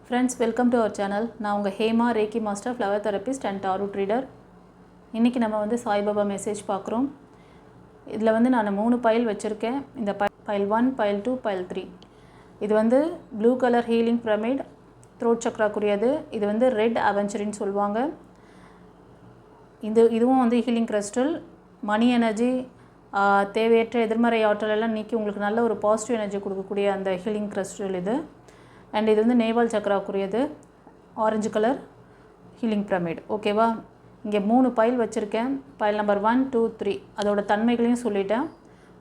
Friends, welcome to our channel. நான் உங்கள் Hema ரேக்கி master, flower therapist and tarot ட்ரீடர். இன்றைக்கி நம்ம வந்து சாய்பாபா மெசேஜ் பார்க்குறோம். இதில் வந்து நான் 3 பைல் வச்சுருக்கேன். இந்த பைல் 1, பைல் 2, பைல் 3. இது வந்து blue colour healing pyramid, throat சக்ராக்குரியது. இது வந்து ரெட் அவெஞ்சரின்னு சொல்லுவாங்க. இதுவும் வந்து ஹீலிங் கிறிஸ்டல், மணி எனர்ஜி, தேவையற்ற எதிர்மறை ஆற்றல் எல்லாம் நீக்கி உங்களுக்கு நல்ல ஒரு பாசிட்டிவ் எனர்ஜி கொடுக்கக்கூடிய அந்த ஹீலிங் கிறிஸ்டல் இது. அண்ட் இது வந்து நேவால் சக்ராக்குரியது, ஆரஞ்சு கலர் ஹீலிங் பிரமிட். ஓகேவா? இங்கே 3 பைல் வச்சுருக்கேன். பைல் நம்பர் 1, 2, 3 அதோட தன்மைகளையும் சொல்லிட்டேன்,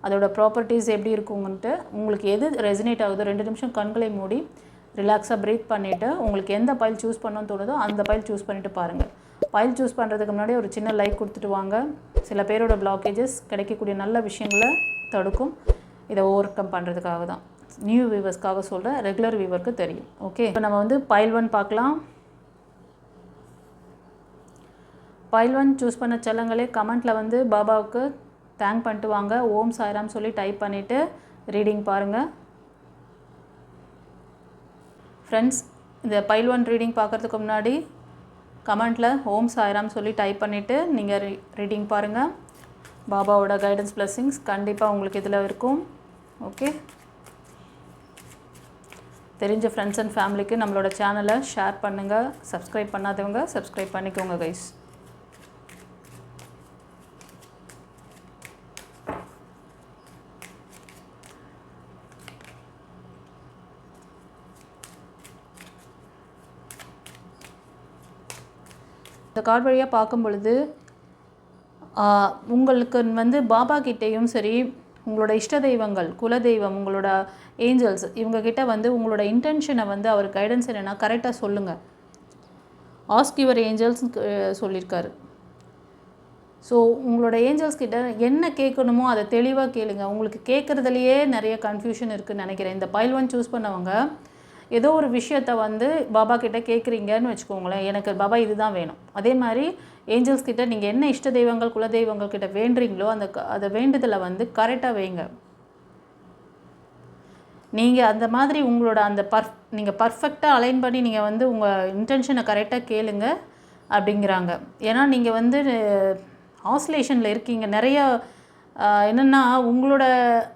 அதோட ப்ராப்பர்ட்டிஸ் எப்படி இருக்குங்கன்ட்டு. உங்களுக்கு எது ரெசினேட் ஆகுதோ 2 நிமிஷம் கண்களை மூடி ரிலாக்ஸாக ப்ரீத் பண்ணிவிட்டு உங்களுக்கு எந்த பைல் சூஸ் பண்ணணும்னு தோணுதோ அந்த பைல் சூஸ் பண்ணிவிட்டு பாருங்கள். பைல் சூஸ் பண்ணுறதுக்கு முன்னாடி ஒரு சின்ன லைக் கொடுத்துட்டு வாங்க. சில பேரோட பிளாக்கேஜஸ் கிடைக்கக்கூடிய நல்ல விஷயங்களை தடுக்கும். இதை ஓவர் கம் பண்ணுறதுக்காக தான். நியூ வியூவர்ஸ்க்காக சொல்கிறேன், ரெகுலர் வியூவருக்கு தெரியும். ஓகே, இப்போ நம்ம வந்து பைல் 1 பார்க்கலாம். பைல் 1 சூஸ் பண்ண செல்லங்களே கமெண்ட்டில் வந்து பாபாவுக்கு தேங்க் பண்ணிட்டு வாங்க. ஓம் சாய்ராம் சொல்லி டைப் பண்ணிவிட்டு ரீடிங் பாருங்கள். ஃப்ரெண்ட்ஸ், இந்த பைல் 1 ரீடிங் பார்க்குறதுக்கு முன்னாடி கமெண்ட்டில் ஓம் சாய்ராம் சொல்லி டைப் பண்ணிவிட்டு நீங்கள் ரீடிங் பாருங்கள். பாபாவோட கைடன்ஸ் பிளெஸ்ஸிங்ஸ் கண்டிப்பாக உங்களுக்கு இதில் இருக்கும். ஓகே, தெரிஞ்ச ஃப்ரெண்ட்ஸ் அண்ட் ஃபேமிலிக்கு நம்மளோட சேனலை ஷேர் பண்ணுங்கள். சப்ஸ்கிரைப் பண்ணாதவங்க சப்ஸ்கிரைப் பண்ணிக்கோங்க கைஸ். இந்த கார்டு வழியாக பார்க்கும் பொழுது உங்களுக்கு வந்து பாபா கிட்டேயும் சரி, உங்களோட இஷ்ட தெய்வங்கள், குலதெய்வம், உங்களோட ஏஞ்சல்ஸ், இவங்கக்கிட்ட வந்து உங்களோட இன்டென்ஷனை வந்து அவர் கைடன்ஸ் என்னென்னா கரெக்டாக சொல்லுங்கள். ஆஸ்க் யுவர் ஏஞ்சல்ஸ் சொல்லியிருக்காரு. ஸோ உங்களோட ஏஞ்சல்ஸ் கிட்ட என்ன கேட்கணுமோ அதை தெளிவாக கேளுங்க. உங்களுக்கு கேட்குறதுலையே நிறைய கன்ஃபியூஷன் இருக்குதுன்னு நினைக்கிறேன். இந்த பைல் 1 சூஸ் பண்ணவங்க ஏதோ ஒரு விஷயத்த வந்து பாபா கிட்டே கேட்குறீங்கன்னு வச்சுக்கோங்களேன். எனக்கு பாபா இதுதான் வேணும். அதே மாதிரி ஏஞ்சல்ஸ் கிட்ட நீங்கள் என்ன இஷ்ட தெய்வங்கள், குலதெய்வங்கள் கிட்ட வேண்டுறீங்களோ அதை வேண்டுதலை வந்து கரெக்டாக வைங்க. நீங்கள் அந்த மாதிரி உங்களோட அந்த நீங்கள் பர்ஃபெக்டாக அலைன் பண்ணி நீங்கள் வந்து உங்கள் இன்டென்ஷனை கரெக்டாக கேளுங்க அப்படிங்கிறாங்க. ஏன்னா நீங்கள் வந்து ஆஸ்லேஷனில் இருக்கீங்க. நிறைய என்னென்னா உங்களோட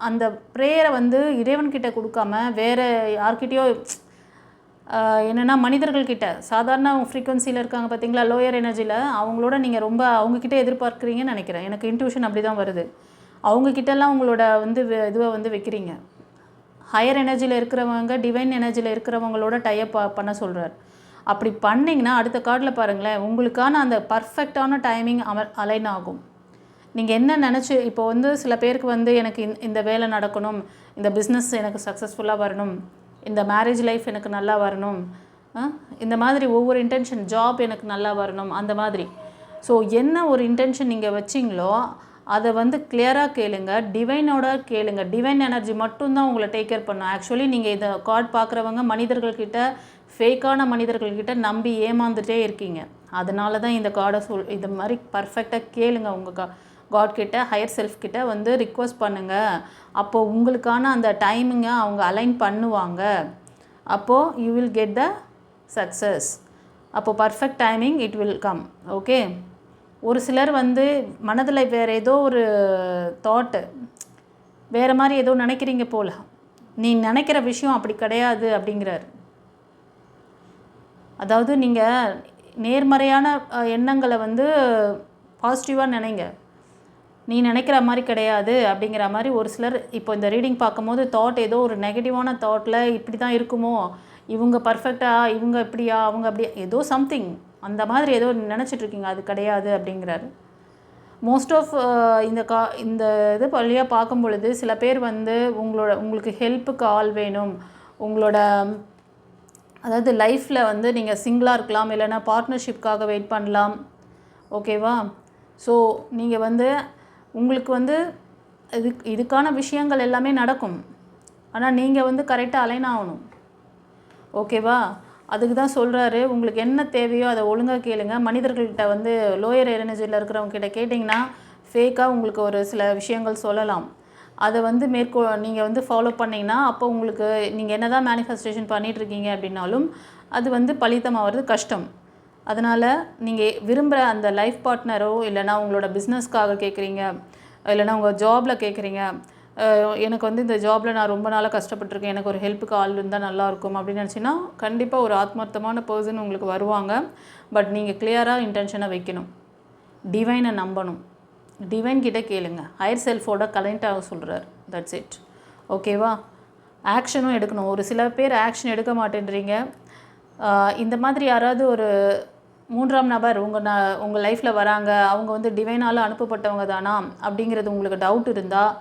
அந்த ப்ரேயரை வந்து இறைவன்கிட்ட கொடுக்காம வேறு யார்கிட்டையோ என்னென்னா மனிதர்கள்கிட்ட, சாதாரண ஃப்ரீக்வன்சியில் இருக்காங்க பார்த்தீங்களா, லோயர் எனர்ஜியில், அவங்களோட நீங்கள் ரொம்ப அவங்கக்கிட்ட எதிர்பார்க்குறீங்கன்னு நினைக்கிறேன். எனக்கு இன்ட்யூஷன் அப்படி தான் வருது. அவங்கக்கிட்டலாம் உங்களோட வந்து இதுவை வந்து வைக்கிறீங்க. ஹையர் எனர்ஜியில் இருக்கிறவங்க, டிவைன் எனர்ஜியில் இருக்கிறவங்களோட டைப் பண்ண சொல்கிறார். அப்படி பண்ணிங்கன்னா அடுத்த கார்டில் பாருங்களேன், உங்களுக்கான அந்த பர்ஃபெக்டான டைமிங் அலைன் ஆகும். நீங்கள் என்ன நினச்சி, இப்போ வந்து சில பேருக்கு வந்து எனக்கு இந்த வேலை நடக்கணும், இந்த பிஸ்னஸ் எனக்கு சக்ஸஸ்ஃபுல்லாக வரணும், இந்த மேரேஜ் லைஃப் எனக்கு நல்லா வரணும், இந்த மாதிரி ஒவ்வொரு இன்டென்ஷன், ஜாப் எனக்கு நல்லா வரணும், அந்த மாதிரி. ஸோ என்ன ஒரு இன்டென்ஷன் நீங்கள் வச்சிங்களோ அதை வந்து கிளியராக கேளுங்க, டிவைனோட கேளுங்க. டிவைன் எனர்ஜி மட்டும்தான் உங்களை டேக் கேர் பண்ணும். ஆக்சுவலி நீங்கள் இதை கார்டு பார்க்குறவங்க மனிதர்கள்கிட்ட, ஃபேக்கான மனிதர்கள்கிட்ட நம்பி ஏமாந்துட்டே இருக்கீங்க. அதனால தான் இந்த கார்டை இது மாதிரி பர்ஃபெக்டாக கேளுங்க. உங்கள் காட் கிட்ட, ஹையர் செல்ஃப் கிட்ட வந்து ரிக்வெஸ்ட் பண்ணுங்கள். அப்போது உங்களுக்கான அந்த டைமிங்கை அவங்க அலைன் பண்ணுவாங்க. அப்போது you will get the success. அப்போது perfect timing it will come. Okay, ஒரு சிலர் வந்து மனதில் வேறு ஏதோ ஒரு தாட்டு, வேறு மாதிரி ஏதோ நினைக்கிறீங்க போல், நீ நினைக்கிற விஷயம் அப்படி கிடையாது அப்படிங்கிறார். அதாவது நீங்கள் நேர்மறையான எண்ணங்களை வந்து பாசிட்டிவாக நினைங்க, நீ நினைக்கிற மாதிரி கிடையாது அப்படிங்கிற மாதிரி. ஒரு சிலர் இப்போ இந்த ரீடிங் பார்க்கும்போது தாட், ஏதோ ஒரு நெகட்டிவான தாட்டில் இப்படி தான் இருக்குமோ, இவங்க பர்ஃபெக்டாக, இவங்க இப்படியா, அவங்க அப்படியா, ஏதோ சம்திங் அந்த மாதிரி ஏதோ நினச்சிட்ருக்கீங்க. அது கிடையாது அப்படிங்கிறாரு. மோஸ்ட் ஆஃப் இந்த இது வழியாக பார்க்கும் பொழுது சில பேர் வந்து உங்களுக்கு ஹெல்ப்புக்கு ஆள் வேணும், உங்களோட அதாவது லைஃப்பில் வந்து நீங்கள் சிங்கிளாக இருக்கலாம், இல்லைனா பார்ட்னர்ஷிப்காக வெயிட் பண்ணலாம். ஓகேவா? ஸோ நீங்கள் வந்து உங்களுக்கு வந்து இதுக்கான விஷயங்கள் எல்லாமே நடக்கும். ஆனால் நீங்கள் வந்து கரெக்டாக அலைன் ஆகணும். ஓகேவா? அதுக்கு தான் சொல்கிறாரு, உங்களுக்கு என்ன தேவையோ அதை ஒழுங்காக கேளுங்க. மனிதர்கள்கிட்ட வந்து லோயர் எனர்ஜியில் இருக்கிறவங்க கிட்ட கேட்டிங்கன்னா ஃபேக்காக உங்களுக்கு ஒரு சில விஷயங்கள் சொல்லலாம். அதை வந்து நீங்கள் வந்து ஃபாலோ பண்ணிங்கன்னா அப்போ உங்களுக்கு நீங்கள் என்ன தான் மேனிஃபெஸ்டேஷன் பண்ணிகிட்ருக்கீங்க அப்படின்னாலும் அது வந்து பலிதமாகிறது கஷ்டம். அதனால் நீங்கள் விரும்புகிற அந்த லைஃப் பார்ட்னரோ இல்லைனா உங்களோட பிஸ்னஸ்க்காக கேட்குறீங்க, இல்லைனா உங்கள் ஜாபில் கேட்குறீங்க, எனக்கு வந்து இந்த ஜாபில் நான் ரொம்ப நாளாக கஷ்டப்பட்டுருக்கேன், எனக்கு ஒரு ஹெல்ப்புக்கு ஆள் இருந்தால் நல்லாயிருக்கும் அப்படின்னு நினச்சின்னா கண்டிப்பாக ஒரு ஆத்மார்த்தமான பர்சன் உங்களுக்கு வருவாங்க. பட் நீங்கள் கிளியராக இன்டென்ஷனை வைக்கணும், டிவைனை நம்பணும், டிவைன் கிட்டே கேளுங்க, ஹையர் செல்ஃபோட கனெக்ட் ஆக சொல்கிறார். That's it. ஓகேவா? ஆக்ஷனும் எடுக்கணும். ஒரு சில பேர் ஆக்ஷன் எடுக்க மாட்டேன்றீங்க. இந்த மாதிரி யாராவது ஒரு 3ஆம் நபர் உங்கள் லைஃப்பில் வராங்க, அவங்க வந்து டிவைனால் அனுப்பப்பட்டவங்க தானா அப்படிங்கிறது உங்களுக்கு டவுட் இருந்தால்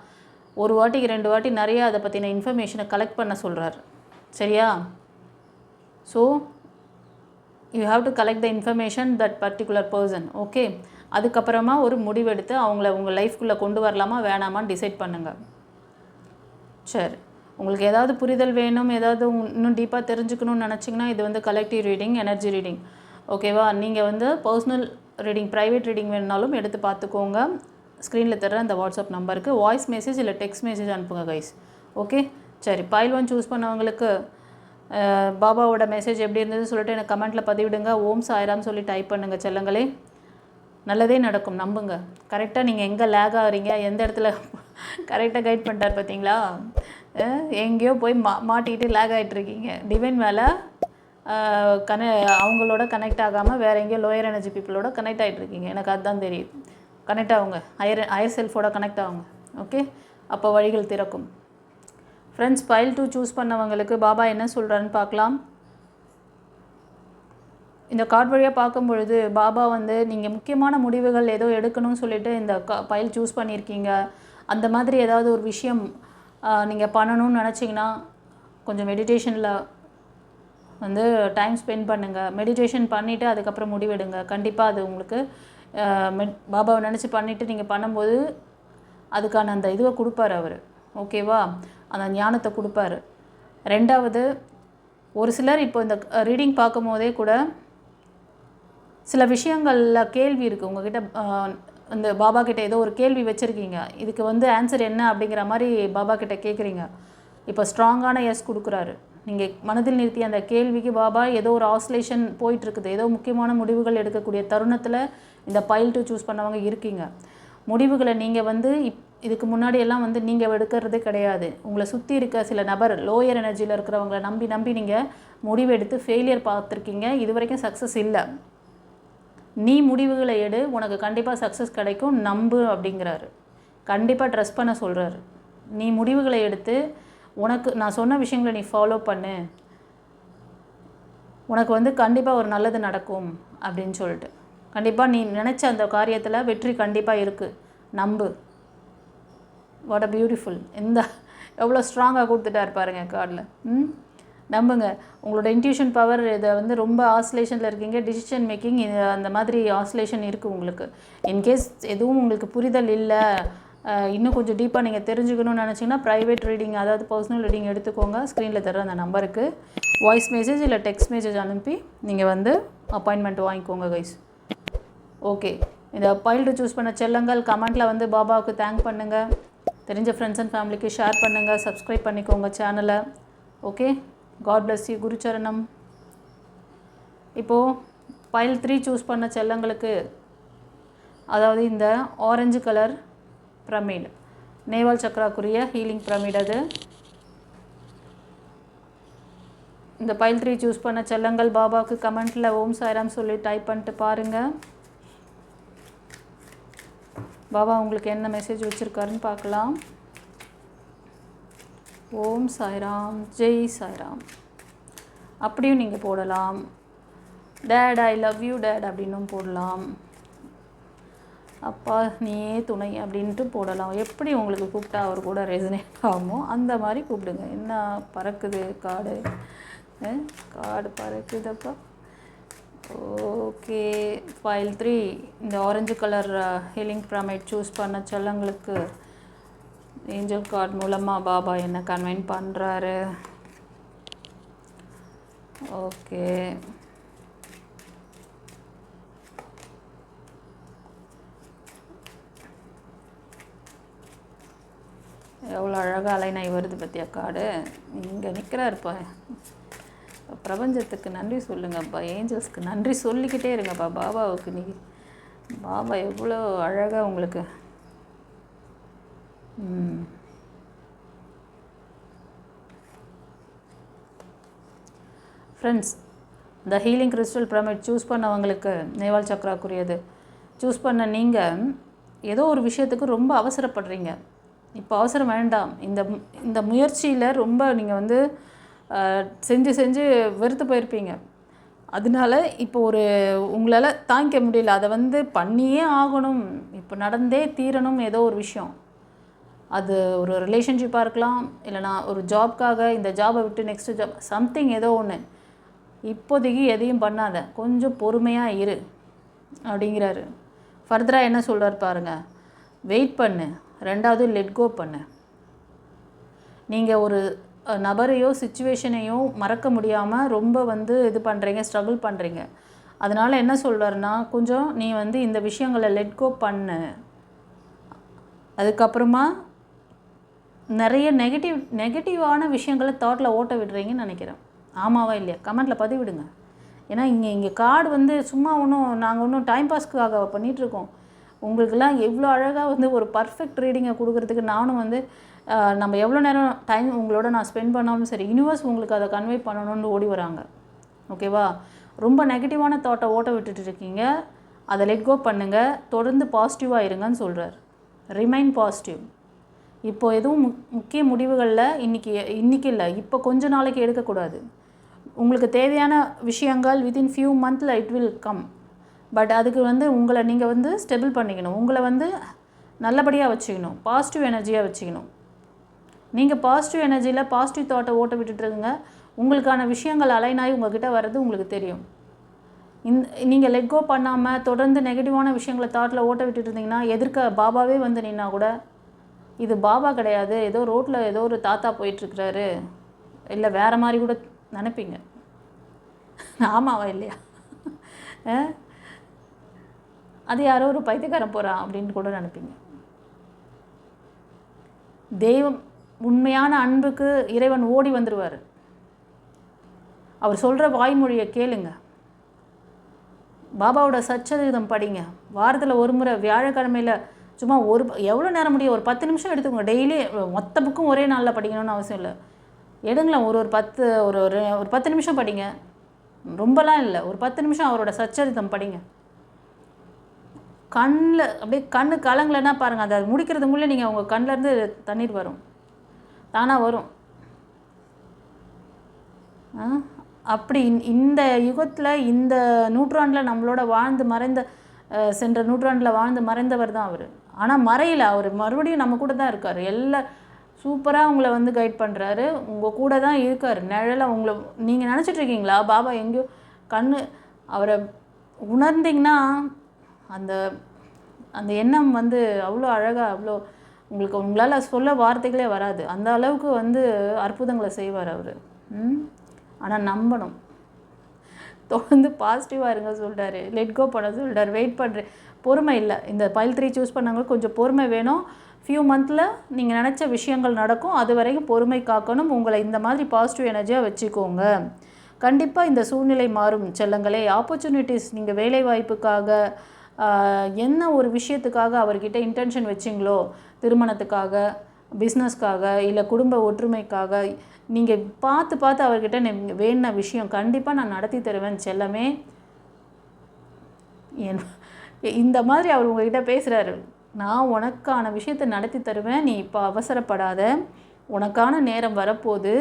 ஒரு வாட்டிக்கு 2 வாட்டி நிறையா அதை பற்றின இன்ஃபர்மேஷனை கலெக்ட் பண்ண சொல்கிறார். சரியா? So you have to collect the information that particular person. Okay, அதுக்கப்புறமா ஒரு முடிவெடுத்து அவங்கள உங்கள் லைஃப்குள்ளே கொண்டு வரலாமா வேணாமான்னு டிசைட் பண்ணுங்கள். சரி, உங்களுக்கு ஏதாவது புரிதல் வேணும், ஏதாவது இன்னும் டீப்பாக தெரிஞ்சுக்கணும்னு நினச்சிங்கன்னா இது வந்து கலெக்டிவ் ரீடிங், எனர்ஜி ரீடிங். ஓகேவா? நீங்கள் வந்து பர்சனல் ரீடிங், ப்ரைவேட் ரீடிங் வேணுனாலும் எடுத்து பார்த்துக்கோங்க. ஸ்க்ரீனில் தர அந்த வாட்ஸ்அப் நம்பருக்கு வாய்ஸ் மெசேஜ் இல்லை டெக்ஸ்ட் மெசேஜ் அனுப்புங்க கைஸ். ஓகே, சரி. பைல் 1 சூஸ் பண்ணவங்களுக்கு பாபாவோட மெசேஜ் எப்படி இருந்ததுன்னு சொல்லிட்டு எனக்கு கமெண்ட்டில் பதிவிடுங்க. ஓம் சாய்ராம் சொல்லி டைப் பண்ணுங்கள் செல்லங்களே. நல்லதே நடக்கும், நம்புங்க. கரெக்டாக நீங்கள் எங்கே லேக் ஆகிறீங்க, எந்த இடத்துல கரெக்டாக கைட் பண்ணிட்டார் பார்த்தீங்களா? எங்கேயோ போய் மாட்டிக்கிட்டு லேக் ஆகிட்டுருக்கீங்க. டிவைன் மேலே அவங்களோட கனெக்ட் ஆகாமல் வேறு எங்கேயோ லோயர் எனர்ஜி பீப்புளோட கனெக்ட் ஆகிட்டுருக்கீங்க. எனக்கு அதுதான் தெரியுது. கனெக்ட் ஆகுங்க, ஹையர் செல்ஃபோட கனெக்ட் ஆகுங்க. ஓகே, அப்போ வழிகள் திறக்கும். ஃப்ரெண்ட்ஸ், பைல் 2 சூஸ் பண்ணவங்களுக்கு பாபா என்ன சொல்கிறாருன்னு பார்க்கலாம். இந்த கார்டு வழியாக பார்க்கும் பொழுது பாபா வந்து நீங்கள் முக்கியமான முடிவுகள் ஏதோ எடுக்கணும்னு சொல்லிட்டு இந்த பைல் சூஸ் பண்ணியிருக்கீங்க. அந்த மாதிரி ஏதாவது ஒரு விஷயம் நீங்கள் பண்ணணும்னு நினச்சிங்கன்னா கொஞ்சம் மெடிடேஷனில் வந்து டைம் ஸ்பெண்ட் பண்ணுங்கள். மெடிடேஷன் பண்ணிவிட்டு அதுக்கப்புறம் முடிவெடுங்க. கண்டிப்பாக அது உங்களுக்கு பாபாவை நினச்சி பண்ணிவிட்டு நீங்கள் பண்ணும்போது அதுக்கான அந்த இதுவை கொடுப்பார் அவர். ஓகேவா? அந்த ஞானத்தை கொடுப்பாரு. 2வது, ஒரு சிலர் இப்போ இந்த ரீடிங் பார்க்கும் போதே கூட சில விஷயங்களில் கேள்வி இருக்குது உங்ககிட்ட. இந்த பாபா கிட்டே ஏதோ ஒரு கேள்வி வச்சுருக்கீங்க, இதுக்கு வந்து ஆன்சர் என்ன அப்படிங்கிற மாதிரி பாபா கிட்டே கேட்குறீங்க. இப்போ ஸ்ட்ராங்கான எஸ் கொடுக்குறாரு. நீங்கள் மனதில் நிறுத்திய அந்த கேள்விக்கு பாபா ஏதோ ஒரு ஆஸ்லேஷன் போயிட்டுருக்குது, ஏதோ முக்கியமான முடிவுகள் எடுக்கக்கூடிய தருணத்தில் இந்த பைல் 2 சூஸ் பண்ணவங்க இருக்கீங்க. முடிவுகளை நீங்கள் வந்து இதுக்கு முன்னாடியெல்லாம் வந்து நீங்கள் எடுக்கிறதே கிடையாது. உங்களை சுற்றி இருக்க சில நபர் லோயர் எனர்ஜியில் இருக்கிறவங்களை நம்பி நீங்கள் முடிவெடுத்து ஃபெயிலியர் பார்த்துருக்கீங்க. இது வரைக்கும் சக்ஸஸ் இல்லை. நீ முடிவுகளை எடு, உனக்கு கண்டிப்பாக சக்ஸஸ் கிடைக்கும், நம்பு அப்படிங்கிறாரு. கண்டிப்பாக ட்ரஸ்ட் பண்ண சொல்கிறாரு. நீ முடிவுகளை எடுத்து உனக்கு நான் சொன்ன விஷயங்களை நீ ஃபாலோ பண்ணு, உனக்கு வந்து கண்டிப்பாக ஒரு நல்லது நடக்கும் அப்படின்னு சொல்லிட்டு. கண்டிப்பாக நீ நினச்ச அந்த காரியத்தில் வெற்றி கண்டிப்பாக இருக்குது, நம்பு. What a beautiful. எவ்வளோ ஸ்ட்ராங்காக கொடுத்துட்டாரு பாருங்க கார்டில். நம்புங்க, உங்களோட இன்ட்யூஷன் பவர். இதை வந்து ரொம்ப ஆஸ்லேஷனில் இருக்கீங்க, டிசிஷன் மேக்கிங் அந்த மாதிரி ஆஸ்லேஷன் இருக்குது உங்களுக்கு. இன்கேஸ் எதுவும் உங்களுக்கு புரிதல் இல்லை, இன்னும் கொஞ்சம் டீப்பாக நீங்கள் தெரிஞ்சுக்கணும்னு நினச்சிங்கன்னா ப்ரைவேட் ரீடிங், அதாவது பர்சனல் ரீடிங் எடுத்துக்கோங்க. ஸ்க்ரீனில் தர அந்த நம்பருக்கு வாய்ஸ் மெசேஜ் இல்லை டெக்ஸ்ட் மெசேஜ் அனுப்பி நீங்கள் வந்து அப்பாயின்மெண்ட் வாங்கிக்கோங்க கைஸ். ஓகே, இந்த பைல் 2 சூஸ் பண்ண செல்லங்கள் கமெண்ட்டில் வந்து பாபாவுக்கு தேங்க் பண்ணுங்கள். தெரிஞ்ச ஃப்ரெண்ட்ஸ் அண்ட் ஃபேமிலிக்கு ஷேர் பண்ணுங்கள். சப்ஸ்கிரைப் பண்ணிக்கோங்க சேனலை. Okay, God bless you. குருச்சரணம். இப்போது பைல் 3 சூஸ் பண்ண செல்லங்களுக்கு, அதாவது இந்த ஆரஞ்சு கலர் பிரமிட், நேவால் சக்ராக்குரிய ஹீலிங் பிரமிட் அது. இந்த பைல் 3 சூஸ் பண்ண செல்லங்கள் பாபாவுக்கு கமெண்ட்டில் ஓம் சாய்ராம் சொல்லி டைப் பண்ணிட்டு பாருங்கள். பாபா உங்களுக்கு என்ன மெசேஜ் வச்சுருக்காருன்னு பார்க்கலாம். ஓம் சாய்ராம், ஜெய் சாய்ராம். அப்படியும் நீங்கள் போடலாம். Date I love you date அப்படின்னும் போடலாம். அப்பா நீயே துணை அப்படின்ட்டு போடலாம். எப்படி உங்களுக்கு கூப்பிட்டா அவர் கூட ரெசனேட் ஆகுமோ அந்த மாதிரி கூப்பிடுங்க. என்ன பறக்குது காடு, காடு பறக்குதப்பா. ஓகே, ஃபைல் 3 இந்த orange colour healing pyramid choose பண்ண செல்லங்களுக்கு ஏஞ்சல் கார்டு மூலமாக பாபா என்ன கன்வைன் பண்ணுறாரு. ஓகே, அழகாக அலைனாய் வருது பற்றியா கார்டு. இங்கே நிற்கிறாருப்பா. பிரபஞ்சத்துக்கு நன்றி சொல்லுங்கப்பா, ஏஞ்சல்ஸ்க்கு நன்றி சொல்லிக்கிட்டே இருங்கப்பா. பாபாவுக்கு நீ பாபா எவ்வளோ அழகாக உங்களுக்கு. ஃப்ரெண்ட்ஸ், இந்த ஹீலிங் கிறிஸ்டல் பிரமிட் சூஸ் பண்ணவங்களுக்கு, நேவால் சக்ராக்குரியது சூஸ் பண்ண நீங்கள் ஏதோ ஒரு விஷயத்துக்கு ரொம்ப அவசரப்படுறீங்க. இப்போ அவசரம் வேண்டாம். இந்த முயற்சியில் ரொம்ப நீங்கள் வந்து செஞ்சு வெறுத்து போயிருப்பீங்க. அதனால இப்போ உங்களால் தாங்கிக்க முடியல. அதை வந்து பண்ணியே ஆகணும், இப்போ நடந்தே தீரணும். ஏதோ ஒரு விஷயம், அது ஒரு ரிலேஷன்ஷிப்பாக இருக்கலாம், இல்லைனா ஒரு ஜாப்காக இந்த ஜாபை விட்டு நெக்ஸ்ட்டு ஜாப், சம்திங் ஏதோ ஒன்று. இப்போதைக்கு எதையும் பண்ணாத, கொஞ்சம் பொறுமையாக இரு அப்படிங்கிறாரு. ஃபர்தராக என்ன சொல்கிறார் பாருங்கள். வெயிட் பண்ணு, ரெண்டாவது லெட் கோ பண்ணு. நீங்கள் ஒரு நபரையோ சிச்சுவேஷனையோ மறக்க முடியாமல் ரொம்ப வந்து இது பண்ணுறீங்க, ஸ்ட்ரகிள் பண்ணுறீங்க. அதனால் என்ன சொல்கிறாருன்னா, கொஞ்சம் நீ வந்து இந்த விஷயங்களை லெட் கோ பண்ணு. அதுக்கப்புறமா நிறைய நெகட்டிவான விஷயங்களை தாட்டில் ஓட்ட விடுறீங்கன்னு நினைக்கிறேன். ஆமாவா இல்லையா? கமெண்ட்டில் பதிவிடுங்க. ஏன்னா இங்கே கார்டு வந்து சும்மா நாங்கள் ஒன்றும் டைம் பாஸ்க்காக பண்ணிகிட்ருக்கோம். உங்களுக்கெல்லாம் எவ்வளோ அழகாக வந்து ஒரு பர்ஃபெக்ட் ரீடிங்கை கொடுக்குறதுக்கு நானும் வந்து நம்ம எவ்வளோ நேரம் டைம் உங்களோட நான் ஸ்பெண்ட் பண்ணாலும் சரி, யூனிவர்ஸ் உங்களுக்கு அதை கன்வே பண்ணணும்னு ஓடி வராங்க. ஓகேவா? ரொம்ப நெகட்டிவான தாட்டை ஓட்ட விட்டுட்டு இருக்கீங்க. அதை லெட் கோ பண்ணுங்கள். தொடர்ந்து பாசிட்டிவாக இருங்கன்னு சொல்கிறார். Remain positive. இப்போது எதுவும் முக்கிய முடிவுகளில் இன்றைக்கி இல்லை, இப்போ கொஞ்ச நாளைக்கு எடுக்கக்கூடாது. உங்களுக்கு தேவையான விஷயங்கள் வித்தின் ஃபியூ மந்த்தில் இட் வில் கம். பட் அதுக்கு வந்து உங்களை நீங்கள் வந்து ஸ்டெபிள் பண்ணிக்கணும். உங்களை வந்து நல்லபடியாக வச்சுக்கணும், பாசிட்டிவ் எனர்ஜியாக வச்சுக்கணும். நீங்கள் பாசிட்டிவ் எனர்ஜியில் பாசிட்டிவ் தாட்டை ஓட்ட விட்டுட்டுருங்க. உங்களுக்கான விஷயங்கள் அலைனாகி உங்கள்கிட்ட வர்றது உங்களுக்கு தெரியும். நீங்கள் லெட் கோ பண்ணாமல் தொடர்ந்து நெகட்டிவான விஷயங்களை தாட்டில் ஓட்ட விட்டுட்டு இருந்தீங்கன்னா, எதிர்க்க பாபாவே வந்து நின்னா கூட இது பாபா கிடையாது, ஏதோ ரோட்டில் ஏதோ ஒரு தாத்தா போயிட்டுருக்கிறாரு, இல்லை வேறு மாதிரி கூட நினைப்பீங்க. ஆமாவா இல்லையா? அது யாரோ ஒரு பைத்தியக்காரன் போகிறான் அப்படின்னு கூட நினைப்பீங்க. தெய்வம் உண்மையான அன்புக்கு இறைவன் ஓடி வந்துடுவார். அவர் சொல்கிற வாய்மொழியை கேளுங்க. பாபாவோட சச்சரிதம் படிங்க. வாரத்தில் ஒரு முறை வியாழக்கிழமையில் சும்மா எவ்வளோ நேரம் முடியும், ஒரு 10 நிமிஷம் எடுத்துக்கோங்க. டெய்லி மொத்த புக்கும் ஒரே நாளில் படிக்கணும்னு அவசியம் இல்லை. எடுங்களேன், ஒரு 10 நிமிஷம் படிங்க. ரொம்பலாம் இல்லை, ஒரு 10 நிமிஷம் அவரோட சச்சரிதம் படிங்க. கண்ணில் அப்படியே கண்ணு கலங்கலைன்னா பாருங்கள், அதை முடிக்கிறதுக்குள்ளே நீங்கள் உங்கள் கண்ணிலேருந்து தண்ணீர் வரும், தானாக வரும். அப்படி இந்த யுகத்தில், இந்த நூற்றாண்டில் நம்மளோட சென்ற நூற்றாண்டில் வாழ்ந்து மறைந்தவர் தான் அவர். ஆனால் மறையல, அவர் மறுபடியும் நம்ம கூட தான் இருக்கார். சூப்பராக உங்களை வந்து கைட் பண்ணுறாரு, உங்கள் கூட தான் இருக்கார். நிழலாக உங்களை நீங்கள் நினச்சிட்ருக்கீங்களா பாபா எங்கேயோ அவரை உணர்ந்தீங்கன்னா அந்த அந்த எண்ணம் வந்து அவ்வளோ அழகாக, அவ்வளோ உங்களால் சொல்ல வார்த்தைகளே வராது. அந்த அளவுக்கு வந்து அற்புதங்களை செய்வார் அவர். ஆனால் நம்பணும். தொடர்ந்து பாசிட்டிவாக இருங்க சொல்கிறாரு, லெட் கோ பண்ண சொல்கிறார். வெயிட் பண்ணுறேன், பொறுமை இல்லை. இந்த பைல் 3 சூஸ் பண்ணவங்களுக்கு கொஞ்சம் பொறுமை வேணும். ஃபியூ மந்தில் நீங்கள் நினச்ச விஷயங்கள் நடக்கும். அது வரைக்கும் பொறுமை காக்கணும். உங்களை இந்த மாதிரி பாசிட்டிவ் எனர்ஜியாக வச்சுக்கோங்க. கண்டிப்பாக இந்த சூழ்நிலை மாறும் செல்லங்களே. ஆப்பர்ச்சுனிட்டிஸ், நீங்கள் வேலை வாய்ப்புக்காக என்ன ஒரு விஷயத்துக்காக அவர்கிட்ட இன்டென்ஷன் வச்சிங்களோ, திருமணத்துக்காக, பிஸ்னஸ்க்காக, இல்லை குடும்ப ஒற்றுமைக்காக, நீங்கள் பார்த்து அவர்கிட்ட வேணுன விஷயம் கண்டிப்பாக நான் நடத்தி தருவேன் செல்லமே. இந்த மாதிரி அவர் உங்கள்கிட்ட பேசுகிறாரு. நான் உனக்கான விஷயத்தை நடத்தி தருவேன், நீ இப்போ அவசரப்படாத, உனக்கான நேரம் வரப்போகுது.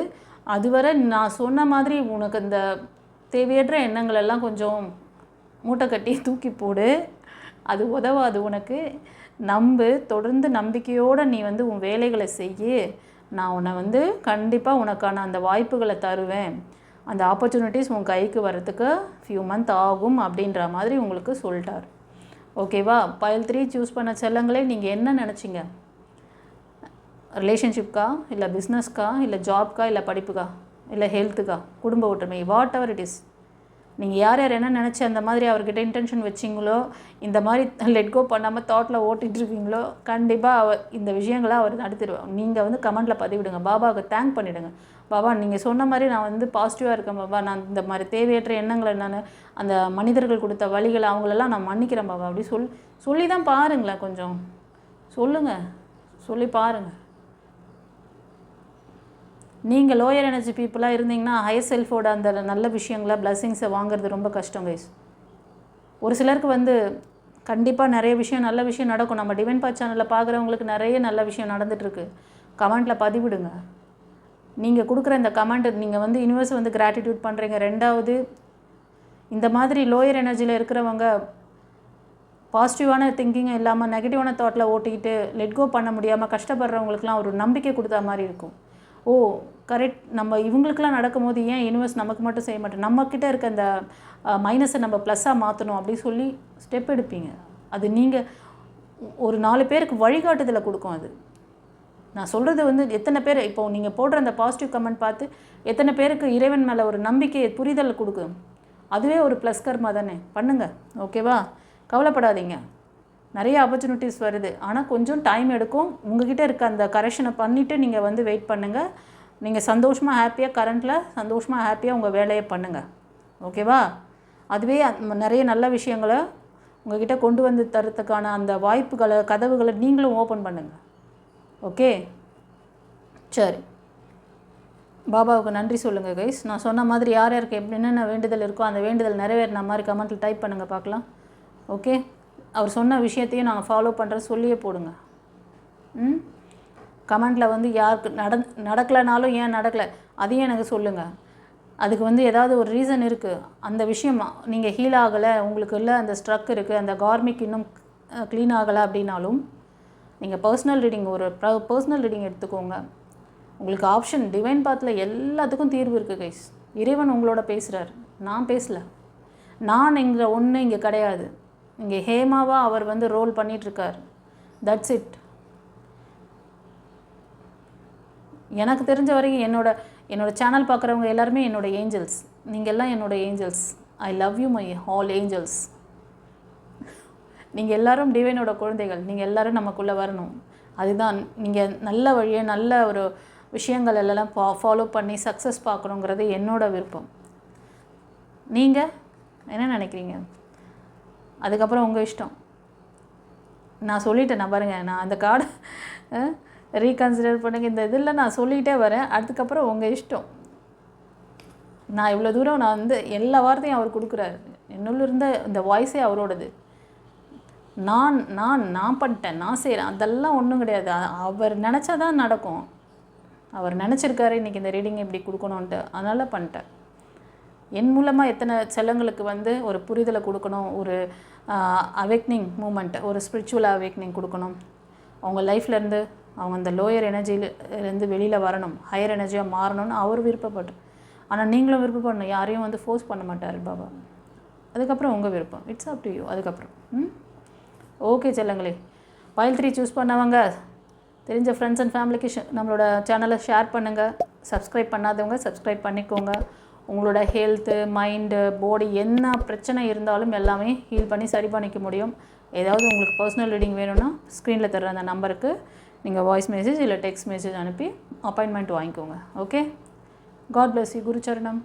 அதுவரை நான் சொன்ன மாதிரி உனக்கு இந்த தேவையற்ற எண்ணங்களெல்லாம் கொஞ்சம் மூட்டை கட்டி தூக்கி போடு. அது உதவாது உனக்கு. தொடர்ந்து நம்பிக்கையோடு நீ வந்து உன் வேலைகளை செய்ய. நான் உன்னை வந்து கண்டிப்பாக உனக்கான அந்த வாய்ப்புகளை தருவேன். அந்த ஆப்பர்ச்சுனிட்டிஸ் உன் கைக்கு வரத்துக்கு ஃபியூ மந்த் ஆகும் அப்படின்ற மாதிரி உங்களுக்கு சொல்லிட்டார். ஓகேவா? பைல் 3 சூஸ் பண்ண செல்லங்களே, நீங்கள் என்ன நினச்சிங்க? ரிலேஷன்ஷிப்கா, இல்லை பிஸ்னஸ்க்கா, இல்லை ஜாப்க்கா, இல்லை படிப்புக்கா, இல்லை ஹெல்த்துக்கா, குடும்ப ஒற்றுமை, வாட் எவர் இட் இஸ், நீங்கள் யார் யார் என்ன நினச்சி அந்த மாதிரி அவர்கிட்ட இன்டென்ஷன் வச்சிங்களோ, இந்த மாதிரி லெட் கோ பண்ணாமல் தாட்டில் ஓட்டிகிட்ருக்கீங்களோ, கண்டிப்பாக இந்த விஷயங்களை அவர் நடத்திடுவார். நீங்கள் வந்து கமெண்ட்டில் பதிவிடுங்க, பாபாவுக்கு தேங்க் பண்ணிவிடுங்க. பாபா நீங்கள் சொன்ன மாதிரி நான் வந்து பாசிட்டிவாக இருக்கேன் பாபா, நான் இந்த மாதிரி தேவையற்ற எண்ணங்களை நான் அந்த மனிதர்கள் கொடுத்த வழிகளை அவங்களெல்லாம் நான் மன்னிக்கிறேன் பாபா அப்படி சொல்லி தான் பாருங்களேன். கொஞ்சம் சொல்லுங்கள், சொல்லி பாருங்கள். நீங்கள் லோயர் எனர்ஜி பீப்புளாக இருந்தீங்கன்னா ஹையர் செல்ஃபோட அந்த நல்ல விஷயங்களை பிளஸ்ஸிங்ஸை வாங்குறது ரொம்ப கஷ்டம் கைஸ். ஒரு சிலருக்கு வந்து கண்டிப்பாக நிறைய விஷயம் நல்ல விஷயம் நடக்கும். நம்ம டிவைன் பாத் சேனலில் பார்க்குறவங்களுக்கு நிறைய நல்ல விஷயம் நடந்துகிட்ருக்கு. கமெண்ட்டில் பதிவிடுங்க. நீங்கள் கொடுக்குற இந்த கமெண்ட் நீங்கள் வந்து யூனிவர்ஸ் வந்து கிராட்டிடியூட் பண்ணுறீங்க. ரெண்டாவது, இந்த மாதிரி லோயர் எனர்ஜியில் இருக்கிறவங்க பாசிட்டிவான திங்கிங்கும் இல்லாமல் நெகட்டிவான தாட்டில் ஓட்டிக்கிட்டு லெட் கோ பண்ண முடியாமல் கஷ்டப்படுறவங்களுக்குலாம் ஒரு நம்பிக்கை கொடுத்தா மாதிரி இருக்கும். ஓ கரெக்ட், நம்ம இவங்களுக்கெல்லாம் நடக்கும்போது ஏன் யூனிவர்ஸ் நமக்கு மட்டும் செய்ய மாட்டோம், நம்மக்கிட்ட இருக்க அந்த மைனஸை நம்ம ப்ளஸ்ஸாக மாற்றணும் அப்படின்னு சொல்லி ஸ்டெப் எடுப்பீங்க. அது நீங்கள் ஒரு 4 பேருக்கு வழிகாட்டுதலை கொடுக்கும். அது நான் சொல்கிறது வந்து எத்தனை பேர் இப்போது நீங்கள் போடுற அந்த பாசிட்டிவ் கமெண்ட் பார்த்து எத்தனை பேருக்கு இறைவன் மேலே ஒரு நம்பிக்கையை புரிதல் கொடுக்கும். அதுவே ஒரு ப்ளஸ் கர்மா தானே. பண்ணுங்கள், ஓகேவா? கவலைப்படாதீங்க, நிறைய ஆப்பர்ச்சுனிட்டிஸ் வருது. ஆனால் கொஞ்சம் டைம் எடுக்கும். உங்கள்கிட்ட இருக்க அந்த கரெக்ஷனை பண்ணிவிட்டு நீங்கள் வந்து வெயிட் பண்ணுங்கள். நீங்கள் சந்தோஷமாக ஹாப்பியாக கரண்ட்டில் சந்தோஷமாக ஹாப்பியாக உங்கள் வேலையை பண்ணுங்கள், ஓகேவா? அதுவே நிறைய நல்ல விஷயங்களை உங்கள்கிட்ட கொண்டு வந்து தரத்துக்கான அந்த வாய்ப்புகளை கதவுகளை நீங்களும் ஓப்பன் பண்ணுங்கள். ஓகே, சரி. பாபாவுக்கு நன்றி சொல்லுங்கள் கைஸ். நான் சொன்ன மாதிரி யார் யாருக்கு என்னென்ன வேண்டுதல் இருக்கோ அந்த வேண்டுதல் நிறைவேறின மாதிரி கமெண்ட்டில் டைப் பண்ணுங்கள் பார்க்கலாம். ஓகே, அவர் சொன்ன விஷயத்தையும் நாங்கள் ஃபாலோ பண்ணுற சொல்லியே போடுங்க. கமெண்ட்டில் வந்து யாருக்கு நடக்கலைனாலும் ஏன் நடக்கலை அதையும் எனக்கு சொல்லுங்கள். அதுக்கு வந்து ஏதாவது ஒரு ரீசன் இருக்குது. அந்த விஷயம் நீங்கள் ஹீல் ஆகலை, உங்களுக்கு இல்லை அந்த ஸ்ட்ரக் இருக்குது, அந்த கார்மிக் இன்னும் க்ளீன் ஆகலை அப்படின்னாலும் நீங்கள் பர்சனல் ரீடிங் எடுத்துக்கோங்க. உங்களுக்கு ஆப்ஷன் டிவைன் பாத்தில் எல்லாத்துக்கும் தீர்வு இருக்குது கைஸ். இறைவன் உங்களோட பேசுகிறார், நான் பேசலை. நான் இங்கே ஒன்று இங்கே கிடையாது. இங்கே ஹேமாவாக அவர் வந்து ரோல் பண்ணிகிட்ருக்கார். That's it. எனக்கு தெரிஞ்ச வரைக்கும் என்னோட சேனல் பார்க்குறவங்க எல்லாருமே என்னோடய ஏஞ்சல்ஸ். நீங்கள் எல்லாம் என்னோடய angels. I love you my all angels. நீங்கள் எல்லோரும் டிவைனோட குழந்தைகள். நீங்கள் எல்லோரும் நமக்குள்ளே வரணும். அதுதான் நீங்கள் நல்ல வழியை நல்ல ஒரு விஷயங்கள் எல்லாம் ஃபாலோ பண்ணி சக்ஸஸ் பார்க்கணுங்கிறது என்னோடய விருப்பம். நீங்கள் என்ன நினைக்கிறீங்க? அதுக்கப்புறம் உங்கள் இஷ்டம். நான் சொல்லிட்டேன், நான் பாருங்கள், நான் அந்த கார்டை ரீகன்சிடர் பண்ணுங்கள். இந்த இதில் நான் சொல்லிகிட்டே வரேன். அதுக்கப்புறம் உங்கள் இஷ்டம். நான் இவ்வளோ தூரம் நான் வந்து எல்லா வார்த்தையும் அவர் கொடுக்குறாரு. என்னுள்ள இருந்த இந்த வாய்ஸே அவரோடது. நான் பண்ணிட்டேன், நான் செய்கிறேன், அதெல்லாம் ஒன்றும் கிடையாது. அவர் நினச்சா தான் நடக்கும். அவர் நினச்சிருக்காரு இன்றைக்கி இந்த ரீடிங் இப்படி கொடுக்கணுன்ட்டு, அதனால் பண்ணிட்டேன். என் மூலமாக எத்தனை செல்லங்களுக்கு வந்து ஒரு புரிதலை கொடுக்கணும், ஒரு அவேக்னிங் மூமெண்ட், ஒரு ஸ்பிரிச்சுவல் அவேக்னிங் கொடுக்கணும். அவங்க லைஃப்லேருந்து அவங்க அந்த லோயர் எனர்ஜியிலேருந்து வெளியில் வரணும், ஹையர் எனர்ஜியாக மாறணும்னு அவர் விருப்பப்பட்டு. ஆனால் நீங்களும் விருப்பப்படணும். யாரையும் வந்து ஃபோர்ஸ் பண்ண மாட்டார் பாபா. அதுக்கப்புறம் உங்கள் விருப்பம். It's up to you. அதுக்கப்புறம் ஓகே செல்லங்களே. பைல் 3 சூஸ் பண்ணவங்க தெரிஞ்ச ஃப்ரெண்ட்ஸ் அண்ட் ஃபேமிலிக்கு நம்மளோட சேனலை ஷேர் பண்ணுங்கள். சப்ஸ்கிரைப் பண்ணாதவங்க சப்ஸ்கிரைப் பண்ணிக்கோங்க. உங்களோட ஹெல்த்து, மைண்டு, பாடி என்ன பிரச்சனை இருந்தாலும் எல்லாமே ஹீல் பண்ணி சரி பண்ணிக்க முடியும். ஏதாவது உங்களுக்கு பர்சனல் ரீடிங் வேணும்னா ஸ்க்ரீனில் தர்ற அந்த நம்பருக்கு நீங்கள் வாய்ஸ் மெசேஜ் இல்லை டெக்ஸ்ட் மெசேஜ் அனுப்பி அப்பாயின்மெண்ட் வாங்கிக்கோங்க. Okay, God bless you. குருச்சரணம்.